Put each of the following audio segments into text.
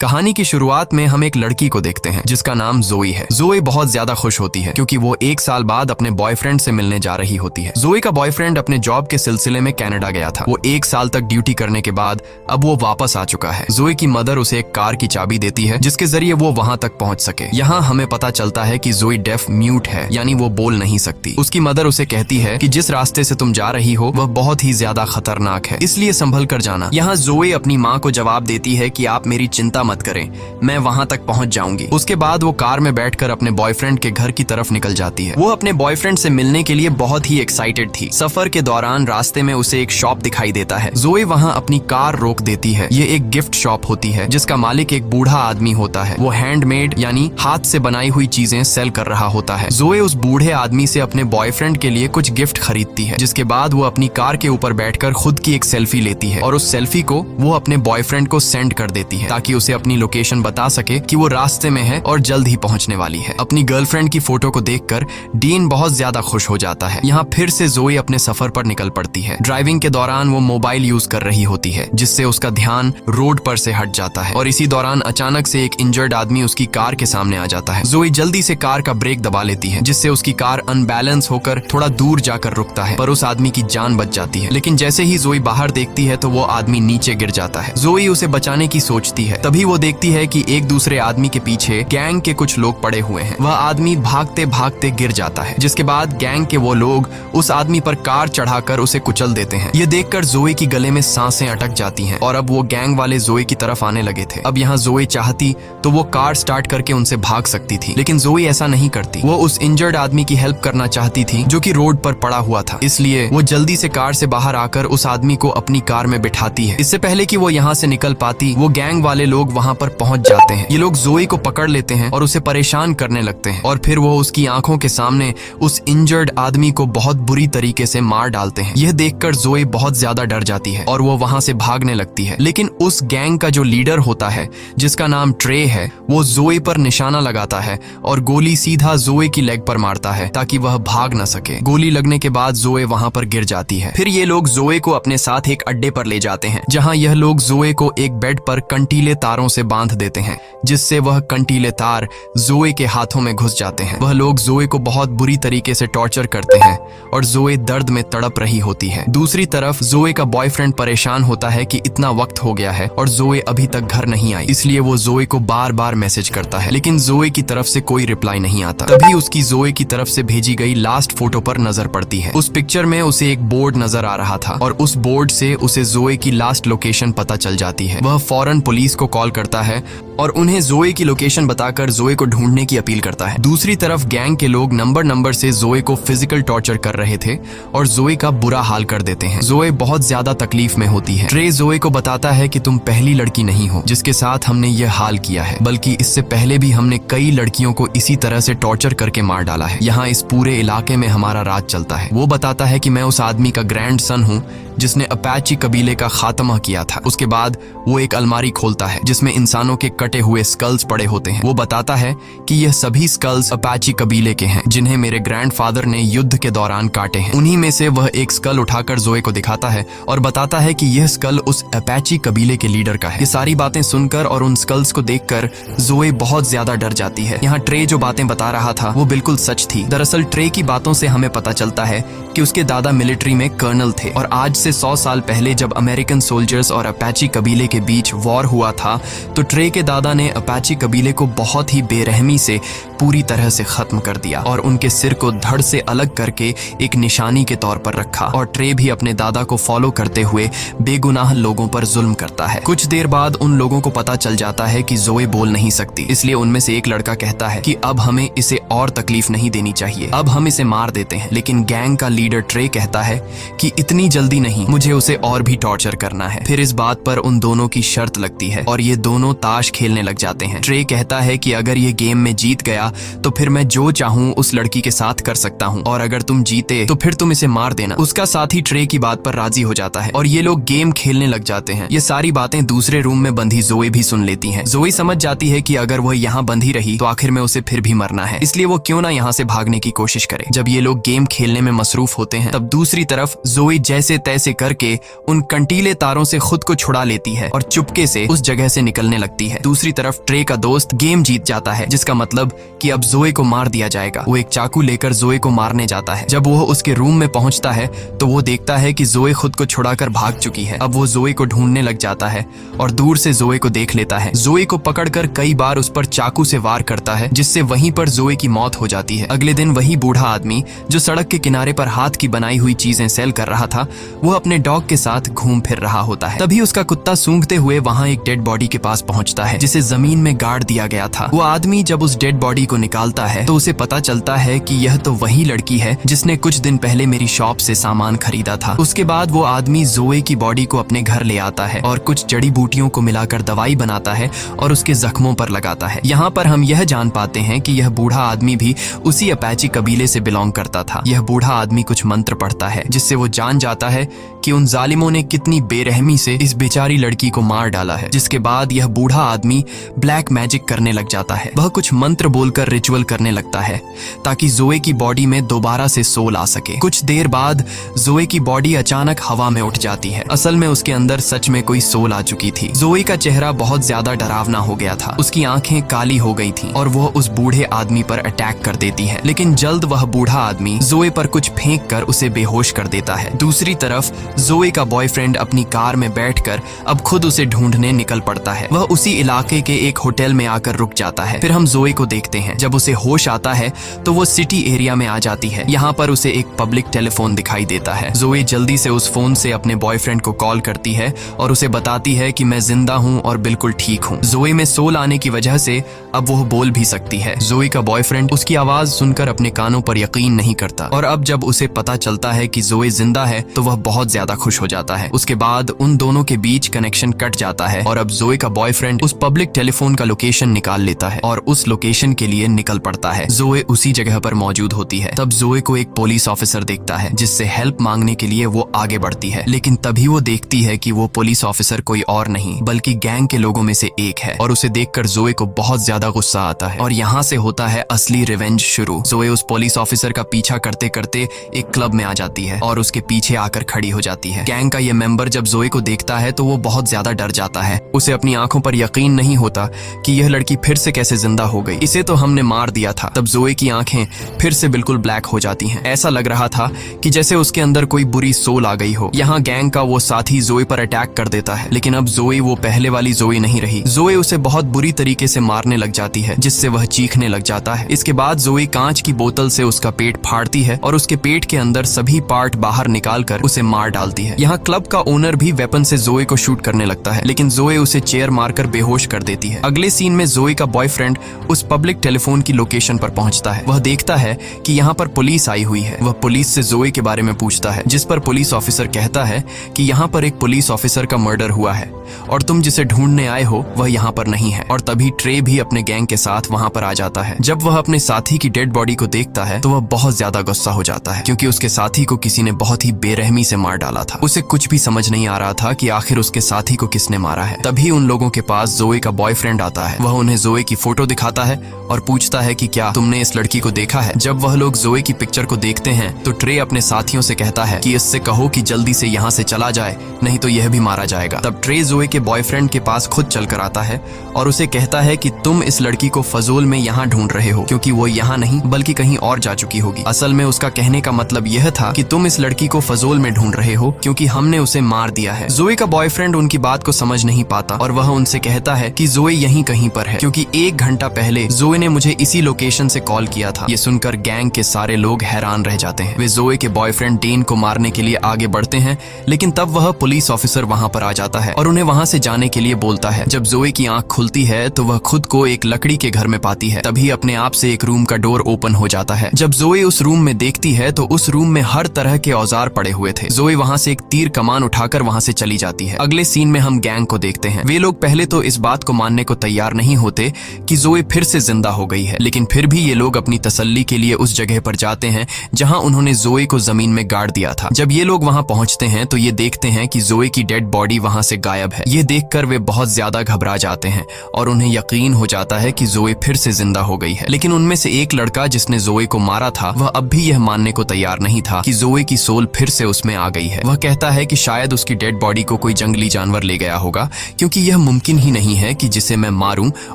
कहानी की शुरुआत में हम एक लड़की को देखते हैं जिसका नाम जोई है। जोई बहुत ज्यादा खुश होती है क्योंकि वो 1 साल बाद अपने बॉयफ्रेंड से मिलने जा रही होती है। जोई का बॉयफ्रेंड अपने जॉब के सिलसिले में कनाडा गया था। वो 1 साल तक ड्यूटी करने के बाद अब वो वापस आ चुका है। जोई की मदर उसे एक कार की चाबी देती है जिसके जरिए वो वहां तक पहुंच सके। यहाँ हमें पता चलता है कि जोई डेफ म्यूट है, यानी वो बोल नहीं सकती। उसकी मदर उसे कहती है कि जिस रास्ते से तुम जा रही हो वह बहुत ही ज्यादा खतरनाक है, इसलिए संभल कर जाना। यहाँ जोई अपनी माँ को जवाब देती है कि आप मेरी चिंता मत करें, मैं वहां तक पहुंच जाऊंगी। उसके बाद वो कार में बैठकर अपने बॉयफ्रेंड के घर की तरफ निकल जाती है। वो अपने बॉयफ्रेंड से मिलने के लिए बहुत ही एक्साइटेड थी। सफर के दौरान रास्ते में उसे एक शॉप दिखाई देता है। जोई वहां अपनी कार रोक देती है। ये एक गिफ्ट शॉप होती है जिसका मालिक एक बूढ़ा आदमी होता है। वो हैंडमेड यानी हाथ से बनाई हुई चीजें सेल कर रहा होता है। जोई उस बूढ़े आदमी से अपने बॉयफ्रेंड के लिए कुछ गिफ्ट खरीदती है, जिसके बाद वो अपनी कार के ऊपर बैठकर खुद की एक सेल्फी लेती है और उस सेल्फी को वो अपने बॉयफ्रेंड को सेंड कर देती है ताकि उसे अपनी लोकेशन बता सके कि वो रास्ते में है और जल्द ही पहुंचने वाली है। अपनी गर्लफ्रेंड की फोटो को देखकर डीन बहुत ज्यादा खुश हो जाता है। यहाँ फिर से जोई अपने सफर पर निकल पड़ती है। ड्राइविंग के दौरान वो मोबाइल यूज कर रही होती है जिससे उसका ध्यान रोड पर से हट जाता है और इसी दौरान अचानक से एक इंजर्ड आदमी उसकी कार के सामने आ जाता है। जोई जल्दी से कार का ब्रेक दबा लेती है जिससे उसकी कार अनबैलेंस होकर थोड़ा दूर जाकर रुकता है, पर उस आदमी की जान बच जाती है। लेकिन जैसे ही जोई बाहर देखती है तो वो आदमी नीचे गिर जाता है। जोई उसे बचाने की सोचती है, तभी वो देखती है कि एक दूसरे आदमी के पीछे गैंग के कुछ लोग पड़े हुए हैं। वह आदमी भागते भागते गिर जाता है, जिसके बाद गैंग के वो लोग उस आदमी पर कार चढ़ाकर उसे कुचल देते हैं। ये देखकर जोई की गले में सांसें अटक जाती हैं और अब वो गैंग वाले जोई की तरफ आने लगे थे। अब यहाँ जोई चाहती तो वो कार स्टार्ट करके उनसे भाग सकती थी, लेकिन जोई ऐसा नहीं करती। वो उस इंजर्ड आदमी की हेल्प करना चाहती थी जो कि रोड पर पड़ा हुआ था, इसलिए वो जल्दी से कार से बाहर आकर उस आदमी को अपनी कार में बिठाती है। इससे पहले कि वो यहाँ से निकल पाती, वो गैंग वाले लोग वहाँ पर पहुंच जाते हैं। ये लोग जोई को पकड़ लेते हैं और उसे परेशान करने लगते हैं और फिर वो उसकी आंखों के सामने उस इंजर्ड आदमी को बहुत बुरी तरीके से मार डालते हैं। यह देखकर जोई बहुत ज्यादा डर जाती है और वो वहां से भागने लगती है। लेकिन उस गैंग का जो लीडर होता है जिसका नाम ट्रे है, वो जोई पर निशाना लगाता है और गोली सीधा जोई की लेग पर मारता है ताकि वह भाग न सके। गोली लगने के बाद जोई वहां पर गिर जाती है। फिर ये लोग जोई को अपने साथ एक अड्डे पर ले जाते हैं जहां यह लोग जोई को एक बेड पर कंटीले तारों से बांध देते हैं, जिससे वह कंटीले तार जोई के हाथों में घुस जाते हैं। वह लोग जोई को बहुत बुरी तरीके से टॉर्चर करते हैं और जोई दर्द में तड़प रही होती है। दूसरी तरफ जोई का बॉयफ्रेंड परेशान होता है कि इतना वक्त हो गया है और जोई अभी तक घर नहीं आई, इसलिए वो जोई को बार बार मैसेज करता है, लेकिन जोई की तरफ से कोई रिप्लाई नहीं आता। तभी उसकी जोई की तरफ से भेजी गई लास्ट फोटो पर नजर पड़ती है। उस पिक्चर में उसे एक बोर्ड नजर आ रहा था और उस बोर्ड से उसे जोई की लास्ट लोकेशन पता चल जाती है। वह फौरन पुलिस को कॉल करता है और उन्हें जोई की लोकेशन बताकर जोई को ढूंढने की अपील करता है। दूसरी तरफ गैंग के लोग नंबर से जोई को फिजिकल टॉर्चर कर रहे थे और जोई का बुरा हाल कर देते हैं। जोई बहुत ज्यादा तकलीफ में होती है। ट्रे जोई को बताता है कि तुम पहली लड़की नहीं हो जिसके साथ हमने ये हाल किया है, बल्कि इससे पहले भी हमने कई लड़कियों को इसी तरह से टॉर्चर करके मार डाला है। यहाँ इस पूरे इलाके में हमारा राज चलता है। वो बताता है कि मैं उस आदमी का ग्रैंड सन हूँ जिसने अपाची कबीले का खात्मा किया था। उसके बाद वो एक अलमारी खोलता है जिसमें इंसानों के कटे हुए स्कल्स पड़े होते हैं। वो बताता है कि यह सभी स्कल्स अपाची कबीले के हैं जिन्हें मेरे ग्रैंडफादर ने युद्ध के दौरान काटे हैं। उन्हीं में से वह एक स्कल उठाकर जोई को दिखाता है और बताता है कि यह स्कल उस अपाची कबीले के लीडर का है। ये सारी बातें सुनकर और उन स्कल्स को देखकर जोई बहुत ज्यादा डर जाती है। यहाँ ट्रे जो बातें बता रहा था वो बिल्कुल सच थी। दरअसल ट्रे की बातों से हमें पता चलता है कि उसके दादा मिलिट्री में कर्नल थे और आज से 100 साल पहले जब अमेरिकन सोल्जर्स और अपाची कबीले के बीच वॉर हुआ था तो ट्रे के दादा ने अपाची कबीले को बहुत ही बेरहमी से पूरी तरह से खत्म कर दिया और उनके सिर को धड़ से अलग करके एक निशानी के तौर पर रखा। और ट्रे भी अपने दादा को फॉलो करते हुए बेगुनाह लोगों पर जुल्म करता है। कुछ देर बाद उन लोगों को पता चल जाता है कि जोई बोल नहीं सकती, इसलिए उनमें से एक लड़का कहता है कि अब हमें इसे और तकलीफ नहीं देनी चाहिए, अब हम इसे मार देते हैं। लेकिन गैंग का लीडर ट्रे कहता है कि इतनी जल्दी नहीं, मुझे उसे और भी टॉर्चर करना है। फिर इस बात पर उन दोनों की शर्त लगती है और ये दोनों ताश खेलने लग जाते हैं। ट्रे कहता है कि अगर ये गेम में जीत गया तो फिर मैं जो चाहूँ उस लड़की के साथ कर सकता हूँ और अगर तुम जीते तो फिर तुम इसे मार देना। उसका साथी ट्रे की बात पर राजी हो जाता है और ये लोग गेम खेलने लग जाते हैं। ये सारी बातें दूसरे रूम में बंधी जोई भी सुन लेती है। जोई समझ जाती है कि अगर वह यहाँ बंधी रही तो आखिर में उसे फिर भी मरना है, इसलिए वो क्यों ना यहाँ से भागने की कोशिश करे। जब ये लोग गेम खेलने में मसरूफ तरफ होते हैं, तब दूसरी तरफ जोई जैसे तैसे करके उन कंटीले तारों से खुद को छुड़ा लेती है और चुपके से उस जगह से निकलने लगती है। दूसरी तरफ ट्रे का दोस्त गेम जीत जाता है, जिसका मतलब कि अब जोई को मार दिया जाएगा। वो एक चाकू लेकर जोई को मारने जाता है। जब वो उसके रूम में पहुंचता है तो वो देखता है कि जोई खुद को छुड़ाकर भाग चुकी है। अब वो जोई को ढूंढने लग जाता है और दूर से जोई को देख लेता है। जोई को पकड़कर कई बार उस पर चाकू से वार करता है, जिससे वहीं पर जोई की मौत हो जाती है। अगले दिन वही बूढ़ा आदमी जो सड़क के किनारे पर हाथ की बनाई हुई चीजें सेल कर रहा था, वो अपने डॉग के साथ घूम फिर रहा होता है। तभी उसका कुत्ता सूंघते हुए वहां एक डेड बॉडी के पास पहुंचता है, जिसे जमीन में गाड़ दिया गया था। वो आदमी जब उस डेड बॉडी को निकालता है तो उसे पता चलता है कि यह तो वही लड़की है जिसने कुछ दिन पहले मेरी शॉप से सामान खरीदा था। उसके बाद वो आदमी जोए की बॉडी को अपने घर ले आता है और कुछ जड़ी बूटियों को मिलाकर दवाई बनाता है और उसके जख्मों पर लगाता है। यहाँ पर हम यह जान पाते हैं कि यह बूढ़ा आदमी भी उसी अपाची कबीले से बिलोंग करता था। यह बूढ़ा आदमी कुछ मंत्र पढ़ता है, जिससे वो जान जाता है कि उन जालिमों ने कितनी बेरहमी से इस बेचारी लड़की को मार डाला है। जिसके बाद यह बूढ़ा आदमी ब्लैक मैजिक करने लग जाता है। वह कुछ मंत्र बोलकर रिचुअल करने लगता है ताकि जोए की बॉडी में दोबारा से सोल आ सके। कुछ देर बाद जोए की बॉडी अचानक हवा में उठ जाती है। असल में उसके अंदर सच में कोई सोल आ चुकी थी। जोए का चेहरा बहुत ज्यादा डरावना हो गया था। उसकी आंखें काली हो गई थीं और वह उस बूढ़े आदमी पर अटैक कर देती है, लेकिन जल्द वह बूढ़ा आदमी जोए पर कुछ फेंक कर उसे बेहोश कर देता है। दूसरी तरफ जोए का बॉयफ्रेंड अपनी कार में बैठकर अब खुद उसे ढूंढने निकल पड़ता है। वह उसी इलाके के एक होटल में आकर रुक जाता है। फिर हम जोए को देखते हैं। जब उसे होश आता है तो वो सिटी एरिया में आ जाती है। यहाँ पर उसे एक पब्लिक टेलीफोन दिखाई देता है। जोए जल्दी से उस फोन से अपने बॉयफ्रेंड को कॉल करती है और उसे बताती है कि मैं जिंदा हूँ और बिल्कुल ठीक हूँ। जोए में सोल आने की वजह से अब वो बोल भी सकती है। जोए का बॉयफ्रेंड उसकी आवाज सुनकर अपने कानों पर यकीन नहीं करता और अब जब उसे पता चलता है कि जोए जिंदा है तो वह बहुत ज्यादा खुश हो जाता है। उसके बाद उन दोनों के बीच कनेक्शन कट जाता है और अब जोए का बॉयफ्रेंड उस पब्लिक टेलीफोन का लोकेशन निकाल लेता है और उस लोकेशन के लिए निकल पड़ता है। जोए उसी जगह पर मौजूद होती है। तब जोए को एक पुलिस ऑफिसर देखता है, जिससे हेल्प मांगने के लिए वो आगे बढ़ती है, लेकिन तभी वो देखती है कि वो पुलिस ऑफिसर कोई और नहीं बल्कि गैंग के लोगों में से एक है और उसे देखकर जोए को बहुत ज्यादा गुस्सा आता है और यहाँ से होता है असली रिवेंज शुरू। जोए उस पुलिस ऑफिसर का पीछा करते करते एक क्लब में आ जाती है और उसके पीछे आकर खड़ी हो जाती है। गैंग का ये मेंबर जब जोए को देखता है तो वो बहुत ज्यादा डर जाता है। उसे अपनी आंखों पर यकीन नहीं होता कि यह लड़की फिर से कैसे जिंदा हो गई। इसे तो हमने मार दिया था। तब जोए की आंखें फिर से बिल्कुल ब्लैक हो जाती हैं। ऐसा लग रहा था कि जैसे उसके अंदर कोई बुरी सोल आ गई हो। यहाँ गैंग का वो साथी जोए पर अटैक कर देता है, लेकिन अब जोए वो पहले वाली जोए नहीं रही। जोए उसे बहुत बुरी तरीके से मारने लग जाती है, जिससे वह चीखने लग जाता है। इसके बाद जोए कांच की बोतल से उसका पेट फाड़ती है और उसके पेट के अंदर सभी पार्ट बाहर निकालकर उसे मार डालती है। यहाँ क्लब का ओनर भी वेपन से जोए को शूट करने लगता है, लेकिन जोए उसे चेयर मारकर बेहोश कर देती है। अगले सीन में जोए का बॉयफ्रेंड उस पब्लिक टेलीफोन की लोकेशन पर पहुंचता है। वह देखता है कि यहाँ पर पुलिस आई हुई है। वह पुलिस से जोए के बारे में पूछता है, जिस पर पुलिस ऑफिसर कहता है कि यहाँ पर एक पुलिस ऑफिसर का मर्डर हुआ है और तुम जिसे ढूंढने आए हो वह यहाँ पर नहीं है। और तभी ट्रे भी अपने गैंग के साथ वहाँ पर आ जाता है। जब वह अपने साथी की डेड बॉडी को देखता है तो वह बहुत ज्यादा गुस्सा हो जाता है, क्योंकि उसके साथी को किसी ने बहुत ही बेरहमी से मार डाला था। उसे कुछ भी समझ नहीं आ रहा था कि आखिर उसके साथी को किसने मारा है। तभी उन लोगों के पास जोए का बॉयफ्रेंड आता है। वह उन्हें जोए की फोटो दिखाता है और पूछता है कि क्या तुमने इस लड़की को देखा है। जब वह लोग जोए की पिक्चर को देखते हैं तो ट्रे अपने साथियों से कहता है कि इससे कहो कि जल्दी से यहाँ से चला जाए, नहीं तो यह भी मारा जाएगा। तब ट्रे जोए के बॉयफ्रेंड के पास खुद चल कर आता है और उसे कहता है कि तुम इस लड़की को फजूल में यहाँ ढूंढ रहे हो, क्योंकि वो यहाँ नहीं बल्कि कहीं और जा चुकी होगी। असल में उसका कहने का मतलब यह था कि तुम इस लड़की को फजूल में ढूंढ रहे हो क्योंकि हमने उसे मार दिया है। जोए का बॉयफ्रेंड उनकी बात को समझ नहीं पाता और वह उनसे कहता है कि जोए यहीं कहीं पर है, क्योंकि 1 घंटा पहले जोए ने मुझे इसी लोकेशन से कॉल किया था। ये सुनकर गैंग के सारे लोग हैरान रह जाते हैं। वे जोए के बॉयफ्रेंड डेन को मारने के लिए आगे बढ़ते हैं, लेकिन तब वह पुलिस ऑफिसर वहां पर आ जाता है और उन्हें वहां से जाने के लिए बोलता है। जब जोए की आंख खुलती है तो वह खुद को एक लकड़ी के घर में पाती है। तभी अपने आप से एक रूम का डोर ओपन हो जाता है। जब जोए उस रूम में देखती है तो उस रूम में हर तरह के औजार पड़े हुए थे। जोए वहां से एक तीर कमान उठाकर वहां से चली जाती है। अगले सीन में हम गैंग को देखते हैं। वे लोग पहले तो इस बात को मानने को तैयार नहीं होते कि जोए फिर से जिंदा हो गई है, लेकिन फिर भी ये लोग अपनी तसल्ली के लिए उस जगह पर जाते हैं जहां उन्होंने जोए को जमीन में गाड़ दिया था। जब ये लोग वहां पहुंचते हैं तो ये देखते हैं कि जोए की डेड बॉडी वहां से गायब है। ये देखकर वे बहुत ज्यादा घबरा जाते हैं और उन्हें यकीन हो जाता है कि जोए फिर से जिंदा हो गई है। लेकिन उनमें से एक लड़का जिसने जोए को मारा था वह अब भी यह मानने को तैयार तैयार नहीं था कि जोए की सोल फिर से उसमें आ गई है। वह कहता है कि शायद उसकी डेड बॉडी को कोई जंगली जानवर ले गया होगा, क्योंकि यह मुमकिन ही नहीं है कि जिसे मैं मारूं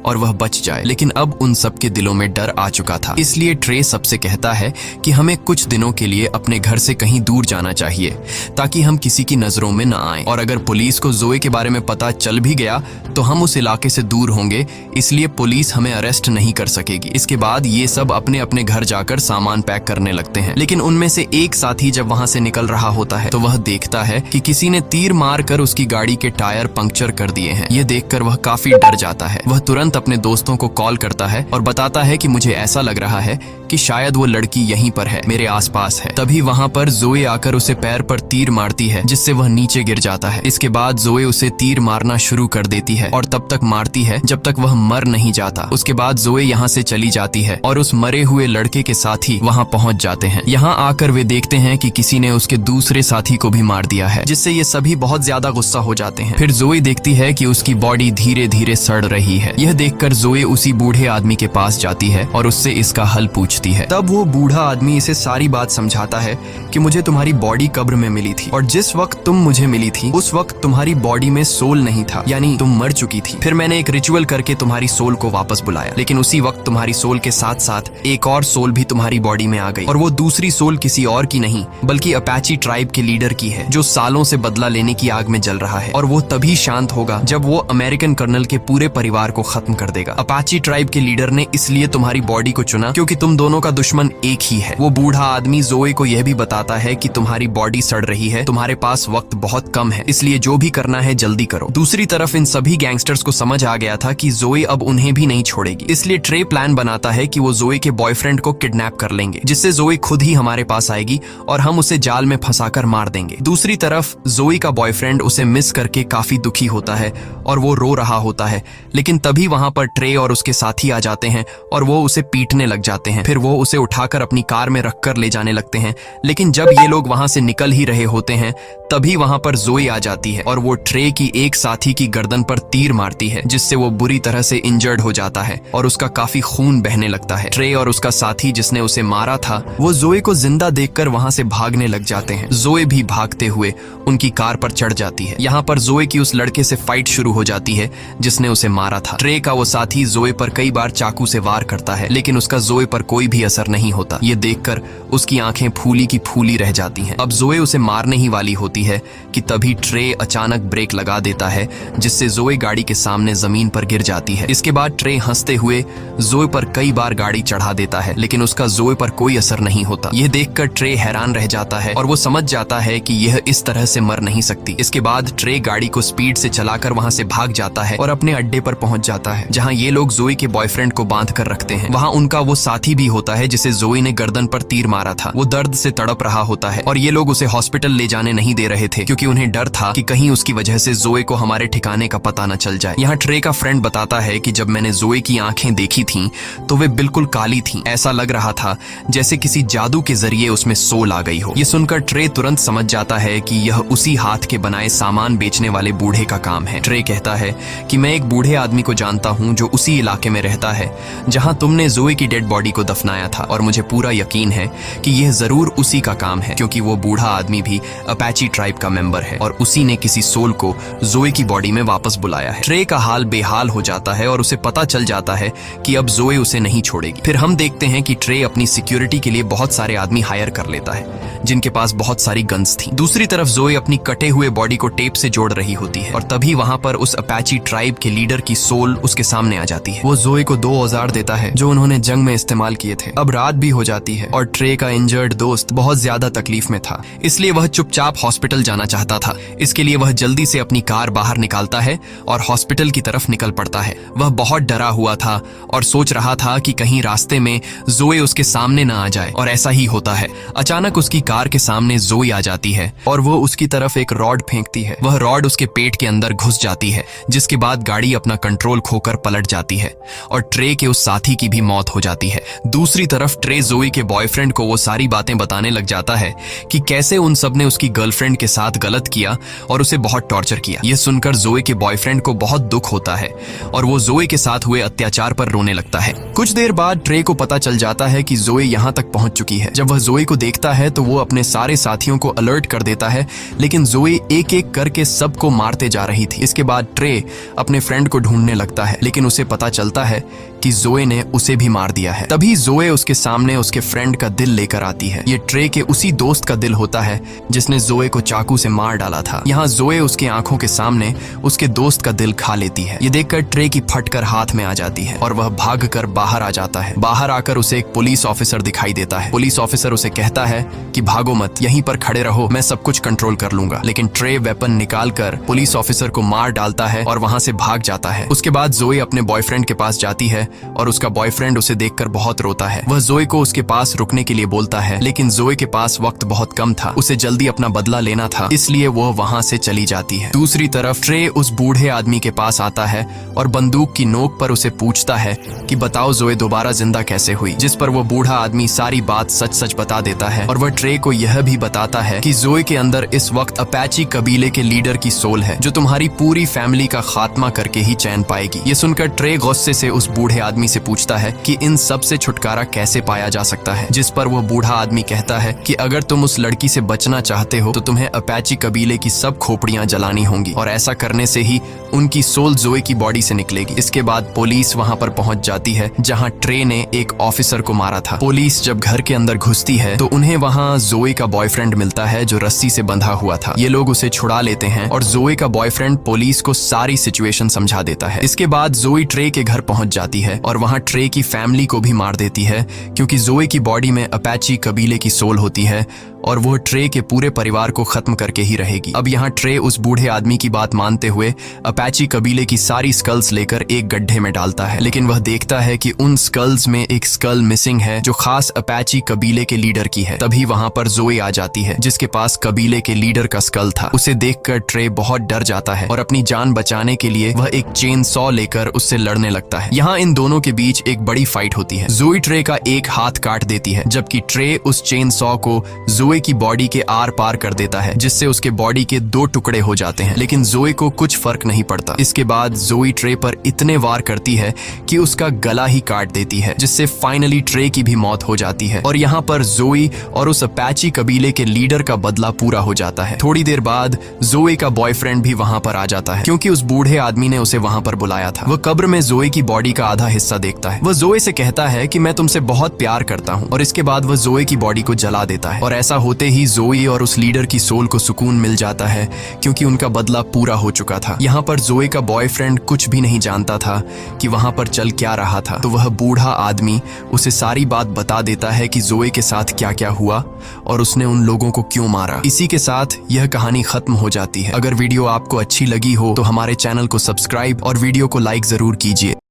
और वह बच जाए। लेकिन अब उन सबके दिलों में डर आ चुका था। इसलिए ट्रे सबसे कहता है कि हमें कुछ दिनों के लिए अपने घर से कहीं दूर जाना चाहिए ताकि हम किसी की नजरों में न आए, और अगर पुलिस को जोए के बारे में पता चल भी गया तो हम उस इलाके से दूर होंगे, इसलिए पुलिस हमें अरेस्ट नहीं कर सकेगी। इसके बाद ये सब अपने अपने घर जाकर सामान पैक करने लगते हैं। लेकिन उनमें से एक साथी जब वहां से निकल रहा होता है तो वह देखता है कि किसी ने तीर मार कर उसकी गाड़ी के टायर पंक्चर कर दिए हैं। ये देखकर वह काफी डर जाता है। वह तुरंत अपने दोस्तों को कॉल करता है और बताता है कि मुझे ऐसा लग रहा है कि शायद वो लड़की यहीं पर है, मेरे आसपास है। तभी वहां पर जोए आकर उसे पैर पर तीर मारती है, जिससे वह नीचे गिर जाता है। इसके बाद जोए उसे तीर मारना शुरू कर देती है और तब तक मारती है जब तक वह मर नहीं जाता। उसके बाद जोए यहाँ से चली जाती है और उस मरे हुए लड़के के साथी वहाँ पहुँच जाते हैं। यहाँ आकर वे देखते हैं कि किसी ने उसके दूसरे साथी को भी मार दिया है, जिससे ये सभी बहुत ज्यादा गुस्सा हो जाते हैं। फिर जोए देखती है कि उसकी बॉडी धीरे धीरे सड़ रही है। यह देखकर जोए उसी बूढ़े आदमी के पास जाती है और उससे इसका हल पूछती है। तब वो बूढ़ा आदमी इसे सारी बात समझाता है कि मुझे तुम्हारी बॉडी कब्र में मिली थी और जिस वक्त तुम मुझे मिली थी उस वक्त तुम्हारी बॉडी में सोल नहीं था, यानी तुम मर चुकी थी। फिर मैंने एक रिचुअल करके तुम्हारी सोल को वापस बुलाया, लेकिन उसी वक्त तुम्हारी सोल के साथ साथ एक और सोल भी तुम्हारी बॉडी में आ गई, और वो दूसरी सोल किसी और की नहीं बल्कि अपाची ट्राइब के लीडर की है, जो सालों से बदला लेने की आग में जल रहा है। और वो तभी शांत होगा जब वो अमेरिकन कर्नल के पूरे परिवार को खत्म कर देगा। अपाची ट्राइब के लीडर ने इसलिए तुम्हारी बॉडी को चुना क्योंकि तुम दोनों का दुश्मन एक ही है। वो बूढ़ा आदमी जोए को यह भी बताता है कि तुम्हारी बॉडी सड़ रही है, तुम्हारे पास वक्त बहुत कम है, इसलिए जो भी करना है जल्दी करो। दूसरी तरफ इन सभी गैंगस्टर्स को समझ आ गया था कि जोए अब उन्हें भी नहीं छोड़ेगी, इसलिए ट्रे प्लान बनाता है कि वो जोए के बॉयफ्रेंड को किडनैप कर लेंगे, जिससे जोए खुद ही हमारे पास आएगी और हम उसे जाल में फंसाकर मार देंगे। दूसरी तरफ जोए का बॉयफ्रेंड उसे मिस करके काफी दुखी होता है और वो रो रहा होता है, लेकिन तभी वहां पर ट्रे और उसके साथी आ जाते हैं और वो उसे पीटने लग जाते हैं। फिर वो उसे उठाकर अपनी कार में रखकर ले जाने लगते हैं, लेकिन जब ये लोग वहां से निकल ही रहे होते हैं तभी वहां पर जोए आ जाती है और वो ट्रे की एक साथी की गर्दन पर तीर मारती है, जिससे वो बुरी तरह से इंजर्ड हो जाता है और उसका काफी खून बहने लगता है। ट्रे और उसका साथी जिसने उसे मारा था वो जोए को जिंदा देखकर वहां से भागने लग जाते हैं। जोए भी भागते हुए उनकी कार पर चढ़ जाती है। यहाँ पर जोए की उस लड़के से फाइट शुरू हो जाती है जिसने उसे मारा था। ट्रे का वो साथी जोए पर कई बार चाकू से वार करता है, लेकिन उसका जोए पर कोई भी असर नहीं होता। ये देखकर उसकी आंखें फूली की फूली रह जाती हैं। अब जोए उसे मारने ही वाली होती है कि तभी ट्रे अचानक ब्रेक लगा देता है, जिससे जोए गाड़ी के सामने जमीन पर गिर जाती है। इसके बाद ट्रे हंसते हुए जोए पर कई बार गाड़ी चढ़ा देता है, लेकिन उसका जोए पर कोई असर नहीं होता। यह देखकर ट्रे हैरान रह जाता है और वो समझ जाता है कि यह इस तरह से मर नहीं सकती। इसके बाद ट्रे गाड़ी को स्पीड से चलाकर वहां से भाग जाता है और अपने अड्डे पर पहुंच जाता है, जहां ये लोग जोए के बॉयफ्रेंड को बांध कर रखते हैं। वहां उनका वो साथी भी होता है जिसे जोए ने गर्दन पर तीर मारा था। वो दर्द से तड़प रहा होता है और ये लोग उसे हॉस्पिटल ले जाने नहीं दे रहे थे, क्योंकि उन्हें डर था कि कहीं उसकी वजह से जोए को हमारे ठिकाने का पता न चल जाए। यहाँ ट्रे का फ्रेंड बताता है कि जब मैंने जोए की आंखें देखी थीं तो वे बिल्कुल काली थीं। ऐसा लग रहा था जैसे किसी जादू के जरिए उसमें सोल आ गई हो। ये सुनकर ट्रे तुरंत समझ जाता है कि यह उसी हाथ के बनाए सामान बेचने वाले बूढ़े का काम है। ट्रे कहता है कि मैं एक बूढ़े आदमी को जानता हूँ जो उसी इलाके में रहता है जहाँ तुमने जोए की डेड बॉडी को दफनाया था, और मुझे पूरा यकीन है कि यह जरूर उसी का काम है, क्योंकि वो बूढ़ा आदमी भी अपाची ट्राइब का मेंबर है और उसी ने किसी सोल को जोए की बॉडी में वापस बुलाया है। ट्रे का हाल बेहाल हो जाता है और उसे पता चल जाता है कि अब जोए उसे नहीं छोड़ेगी। फिर हम देखते हैं कि ट्रे अपनी सिक्योरिटी के लिए बहुत सारे आदमी हायर कर लेता है जिनके पास बहुत सारी गन्स थी। दूसरी तरफ जोए अपनी कटे हुए बॉडी को टेप से जोड़ रही होती है और तभी वहां पर उस अपाची ट्राइब के लीडर की सोल उसके सामने आ जाती है। वो जोए को 2 औजार देता है जो उन्होंने जंग में इस्तेमाल किए थे। अब रात भी हो जाती है और ट्रे का इंजर्ड दोस्त बहुत ज्यादा तकलीफ में था, इसलिए वह चुपचाप हॉस्पिटल जाना चाहता था। इसके लिए वह जल्दी से अपनी कार बाहर निकालता है और हॉस्पिटल की तरफ निकल पड़ता है। वह बहुत डरा हुआ था और सोच रहा था कि कहीं रास्ते में जोए उसके सामने न आ जाए, और ऐसा ही होता है। अचानक उसकी कार के सामने जोए आ जाती है और वो उसकी तरफ एक रॉड फेंकती है। वह रॉड उसके पेट के अंदर घुस जाती है, जिसके बाद गाड़ी अपना कंट्रोल खोकर पलट जाती है और ट्रे के उस साथी की भी मौत हो जाती है। दूसरी तरफ ट्रे जोए के बॉयफ्रेंड को वो सारी बातें बताने लग जाता है कि कैसे उन सब ने उसकी गर्लफ्रेंड के साथ गलत किया और उसे बहुत टॉर्चर किया। यह सुनकर जोए के बॉयफ्रेंड को बहुत दुख होता है और वो जोए के साथ हुए अत्याचार पर रोने लगता है। कुछ देर बाद ट्रे को पता चल जाता है कि जोए यहाँ तक पहुंच चुकी है। जब वह जोए को देखता है तो वो अपने सारे साथियों को अलर्ट कर देता है, लेकिन जोए एक एक करके सबको मारते जा रही थी। इसके बाद ट्रे अपने फ्रेंड को ढूंढने लगता है, लेकिन उसे पता चलता है कि जोए ने उसे भी मार दिया है। तभी जोए उसके सामने उसके फ्रेंड का दिल लेकर आती है। ये ट्रे के उसी दोस्त का दिल होता है जिसने जोए को चाकू से मार डाला था। यहाँ जोए उसकी आंखों के सामने उसके दोस्त का दिल खा लेती है। ये देखकर ट्रे की फटकर हाथ में आ जाती है और वह भागकर बाहर आ जाता है। बाहर आकर उसे एक पुलिस ऑफिसर दिखाई देता है। पुलिस ऑफिसर उसे कहता है कि भागो मत, यहीं पर खड़े रहो, मैं सब कुछ कंट्रोल कर लूंगा। लेकिन ट्रे वेपन निकालकर पुलिस ऑफिसर को मार डालता है और वहां से भाग जाता है। उसके बाद जोए अपने बॉयफ्रेंड के पास जाती है और उसका बॉयफ्रेंड उसे देखकर बहुत रोता है। वह जोए को उसके पास रुकने के लिए बोलता है, लेकिन जोए के पास वक्त बहुत कम था, उसे जल्दी अपना बदला लेना था, इसलिए वह वहां से चली जाती है। दूसरी तरफ ट्रे उस बूढ़े आदमी के पास आता है और बंदूक की नोक पर उसे पूछता है कि बताओ जोए दोबारा जिंदा कैसे हुई, जिस पर वो बूढ़ा आदमी सारी बात सच सच बता देता है और वह ट्रे को यह भी बताता है कि जोए के अंदर इस वक्त अपैची कबीले के लीडर की सोल है जो तुम्हारी पूरी फैमिली का खात्मा करके ही चैन पाएगी। ये सुनकर ट्रे गुस्से से उस बूढ़े आदमी से पूछता है कि इन सब से छुटकारा कैसे पाया जा सकता है, जिस पर वो बूढ़ा आदमी कहता है कि अगर तुम उस लड़की से बचना चाहते हो तो तुम्हें अपैची कबीले की सब खोपड़ियां जलानी होंगी और ऐसा करने से ही उनकी सोल जोए की बॉडी से निकलेगी। इसके बाद पुलिस वहां पर पहुंच जाती है जहां ट्रे ने एक ऑफिसर को मारा था। पुलिस जब घर के अंदर घुसती है तो उन्हें वहां जोए का बॉयफ्रेंड मिलता है जो रस्सी से बंधा हुआ था। ये लोग उसे छुड़ा लेते हैं और जोए का बॉयफ्रेंड पुलिस को सारी सिचुएशन समझा देता है। इसके बाद जोए ट्रे के घर पहुंच जाती है और वहां ट्रे की फैमिली को भी मार देती है क्योंकि जोए की बॉडी में अपैची कबीले की सोल होती है और वो ट्रे के पूरे परिवार को खत्म करके ही रहेगी। अब यहाँ ट्रे उस बूढ़े आदमी की बात मानते हुए अपैची कबीले की सारी स्कल्स लेकर एक गड्ढे में डालता है, लेकिन वह देखता है कि उन स्कल्स में एक स्कल मिसिंग है जो खास अपैची कबीले के लीडर की है। तभी वहां पर जोए आ जाती है जिसके पास कबीले के लीडर का स्कल था। उसे देखकर ट्रे बहुत डर जाता है और अपनी जान बचाने के लिए वह एक चेन सॉ लेकर उससे लड़ने लगता है। यहाँ इन दोनों के बीच एक बड़ी फाइट होती है। जोए ट्रे का एक हाथ काट देती है जबकि ट्रे उस चेन सॉ को जोए की बॉडी के आर पार कर देता है जिससे उसके बॉडी के 2 टुकड़े हो जाते हैं, लेकिन जोए को कुछ फर्क नहीं पड़ता। इसके बाद जोए ट्रे पर इतने वार करती है कि उसका गला ही काट देती है जिससे फाइनली ट्रे की भी मौत हो जाती है और यहाँ पर जोए और उस अपैची कबीले के लीडर का बदला पूरा हो जाता है। थोड़ी देर बाद जोए का बॉयफ्रेंड भी वहां पर आ जाता है क्योंकि उस बूढ़े आदमी ने उसे वहां पर बुलाया था। वह कब्र में जोए की बॉडी का आधा हिस्सा देखता है। वह जोए से कहता है कि मैं तुमसे बहुत प्यार करता हूँ और इसके बाद वह जोए की बॉडी को जला देता है और ऐसा होते ही जोए और उस लीडर की सोल को सुकून मिल जाता है क्योंकि उनका बदला पूरा हो चुका था। यहाँ पर जोए का बॉयफ्रेंड कुछ भी नहीं जानता था कि वहां पर चल क्या रहा था, तो वह बूढ़ा आदमी उसे सारी बात बता देता है कि जोए के साथ क्या क्या हुआ और उसने उन लोगों को क्यों मारा। इसी के साथ यह कहानी खत्म हो जाती है। अगर वीडियो आपको अच्छी लगी हो तो हमारे चैनल को सब्सक्राइब और वीडियो को लाइक जरूर कीजिए।